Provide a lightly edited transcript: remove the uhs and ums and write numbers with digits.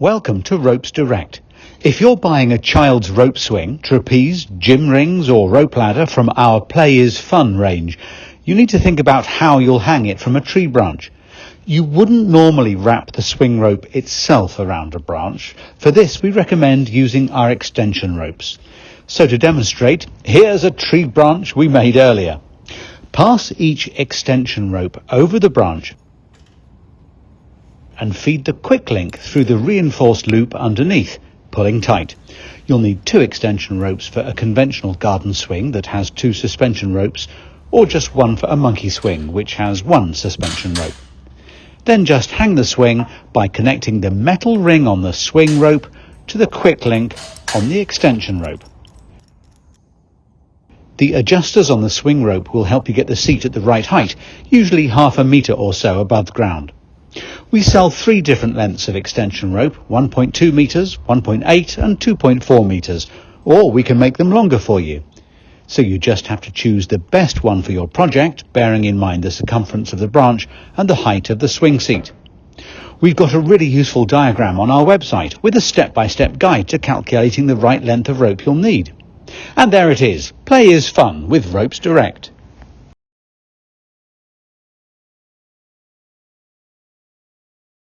Welcome to RopesDirect. If you're buying a child's rope swing, trapeze, gym rings or rope ladder from our Play is Fun range, you need to think about how you'll hang it from a tree branch. You wouldn't normally wrap the swing rope itself around a branch. For this, we recommend using our extension ropes. So to demonstrate, here's a tree branch we made earlier. Pass each extension rope over the branch and feed the quick link through the reinforced loop underneath, pulling tight. You'll need 2 extension ropes for a conventional garden swing that has 2 suspension ropes, or just one for a monkey swing which has 1 suspension rope. Then just hang the swing by connecting the metal ring on the swing rope to the quick link on the extension rope. The adjusters on the swing rope will help you get the seat at the right height, usually half a metre or so above the ground. We sell 3 different lengths of extension rope, 1.2 metres, 1.8 and 2.4 metres, or we can make them longer for you. So you just have to choose the best one for your project, bearing in mind the circumference of the branch and the height of the swing seat. We've got a really useful diagram on our website with a step-by-step guide to calculating the right length of rope you'll need. And there it is, Play is Fun with RopesDirect.